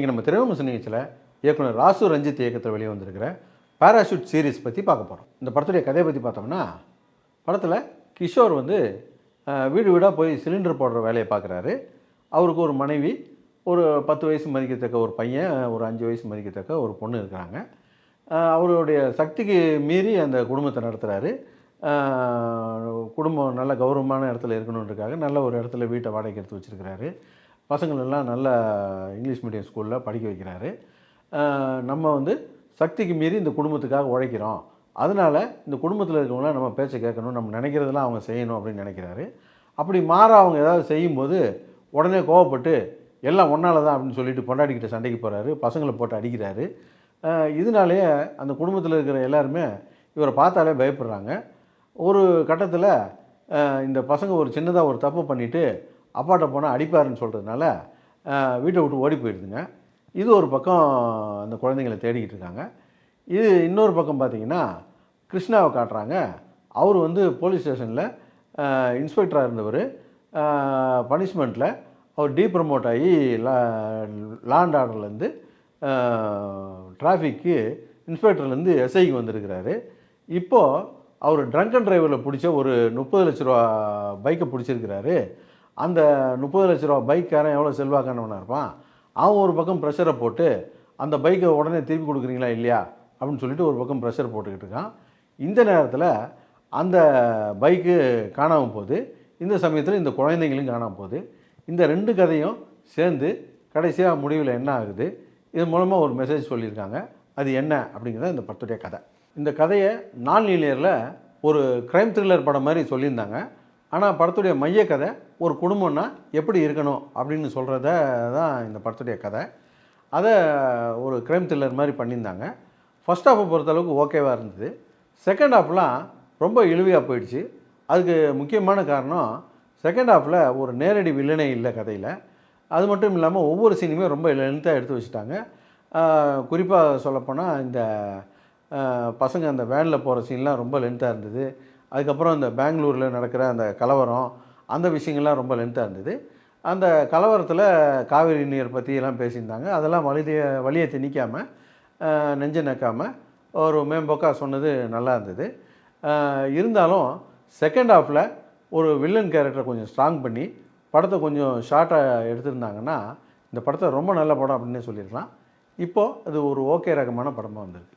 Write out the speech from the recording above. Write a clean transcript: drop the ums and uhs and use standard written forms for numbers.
இங்கே நம்ம திரைவிமர்சன நிகழ்ச்சியில் இயக்குனர் ராசு ரஞ்சித் இயக்கத்தில் வெளியே வந்திருக்கிற பேராஷூட் சீரிஸ் பற்றி பார்க்க போகிறோம். இந்த படத்துடைய கதையை பற்றி பார்த்தோம்னா, படத்தில் கிஷோர் வந்து வீடு வீடாக போய் சிலிண்டர் போடுற வேலையை பார்க்குறாரு. அவருக்கு ஒரு மனைவி, ஒரு 10 வயசு மதிக்கத்தக்க ஒரு பையன், ஒரு 5 வயசு மதிக்கத்தக்க ஒரு பொண்ணு இருக்கிறாங்க. அவருடைய சக்திக்கு மீறி அந்த குடும்பத்தை நடத்துகிறாரு. குடும்பம் நல்ல கௌரவமான இடத்துல இருக்கணுன்றதுக்காக நல்ல ஒரு இடத்துல வீட்டை வாடகைக்கு எடுத்து வச்சுருக்கிறாரு. பசங்களெல்லாம் நல்ல இங்கிலீஷ் மீடியம் ஸ்கூலில் படிக்க வைக்கிறாரு. நம்ம வந்து சக்திக்கு மீறி இந்த குடும்பத்துக்காக உழைக்கிறோம், அதனால் இந்த குடும்பத்தில் இருக்கவங்களாம் நம்ம பேச்சை கேட்கணும், நம்ம நினைக்கிறதெல்லாம் அவங்க செய்யணும் அப்படின்னு நினைக்கிறாரு. அப்படி மாற அவங்க ஏதாவது செய்யும்போது உடனே கோவப்பட்டு எல்லாம் ஒன்றால் தான் அப்படின்னு சொல்லிட்டு பொண்டாட்டிக்கிட்ட சண்டைக்கு போகிறாரு, பசங்களை போட்டு அடிக்கிறாரு. இதனாலேயே அந்த குடும்பத்தில் இருக்கிற எல்லாருமே இவரை பார்த்தாலே பயப்படுறாங்க. ஒரு கட்டத்தில் இந்த பசங்க ஒரு சின்னதாக ஒரு தப்பு பண்ணிவிட்டு அப்பாட்ட போனால் அடிப்பாருன்னு சொல்கிறதுனால வீட்டை விட்டு ஓடி போயிடுதுங்க. இது ஒரு பக்கம் அந்த குழந்தைங்களை தேடிக்கிட்டு இருக்காங்க. இது இன்னொரு பக்கம் பார்த்திங்கன்னா கிருஷ்ணாவை காட்டுறாங்க. அவர் வந்து போலீஸ் ஸ்டேஷனில் இன்ஸ்பெக்டராக இருந்தவர். பனிஷ்மெண்ட்டில் அவர் டீப்ரமோட் ஆகி லா அண்ட் ஆர்டர்லேருந்து டிராஃபிக்கு இன்ஸ்பெக்டர்லேருந்து எஸ்ஐக்கு வந்திருக்கிறாரு. இப்போது அவர் ட்ரங்க் அண்ட் டிரைவரில் பிடிச்ச ஒரு 30 லட்ச ரூபா பைக்கை பிடிச்சிருக்கிறாரு. அந்த 30 லட்ச ரூபா பைக்காரன் எவ்வளோ செல்வாக்கானவனாக இருப்பான். அவன் ஒரு பக்கம் ப்ரெஷரை போட்டு அந்த பைக்கை உடனே திருப்பி கொடுக்குறீங்களா இல்லையா அப்படின்னு சொல்லிட்டு ஒரு பக்கம் ப்ரெஷர் போட்டுக்கிட்டு இருக்கான். இந்த நேரத்தில் அந்த பைக்கு காணாமல் போகுது. இந்த சமயத்தில் இந்த குழந்தைங்களும் காணாமல் போகுது. இந்த 2 கதையும் சேர்ந்து கடைசியாக முடிவில் என்ன ஆகுது, இது மூலமாக ஒரு மெசேஜ் சொல்லியிருக்காங்க. அது என்ன அப்படிங்கிறத இந்த படத்துடைய கதை. இந்த கதையை நான் லீனியரில் ஒரு க்ரைம் த்ரில்லர் படம் மாதிரி சொல்லியிருந்தாங்க. ஆனால் படத்துடைய மைய கதை ஒரு குடும்பம்னா எப்படி இருக்கணும் அப்படின்னு சொல்கிறத தான் இந்த படத்துடைய கதை. அதை ஒரு க்ரைம் த்ரில்லர் மாதிரி பண்ணியிருந்தாங்க. ஃபஸ்ட் ஹாஃபை பொறுத்தளவுக்கு ஓகேவாக இருந்தது. செகண்ட் ஹாஃப்லாம் ரொம்ப இழுவையாக போயிடுச்சு. அதுக்கு முக்கியமான காரணம், செகண்ட் ஹாஃபில் ஒரு நேரடி வில்லனே இல்லை கதையில். அது மட்டும் இல்லாமல் ஒவ்வொரு சீனுமே ரொம்ப லென்த்தாக எடுத்து வச்சுட்டாங்க. குறிப்பாக சொல்லப்போனால் இந்த பசங்க அந்த வேனில் போகிற சீன்லாம் ரொம்ப லென்த்தாக இருந்தது. அதுக்கப்புறம் இந்த பெங்களூரில் நடக்கிற அந்த கலவரம், அந்த விஷயங்கள்லாம் ரொம்ப லென்த்தாக இருந்தது. அந்த கலவரத்தில் காவிரி நீர் பற்றி எல்லாம் பேசியிருந்தாங்க. அதெல்லாம் வழியை திணிக்காமல், நெஞ்சை நக்காமல் ஒரு மேம்போக்காக சொன்னது நல்லா இருந்தது. இருந்தாலும் செகண்ட் ஹாஃபில் ஒரு வில்லன் கேரக்டரை கொஞ்சம் ஸ்ட்ராங் பண்ணி படத்தை கொஞ்சம் ஷார்ட்டாக எடுத்திருந்தாங்கன்னா இந்த படத்தை ரொம்ப நல்ல படம் அப்படின்னே சொல்லியிருக்கலாம். இப்போது அது ஒரு ஓகே ரகமான படமாக வந்திருக்கு.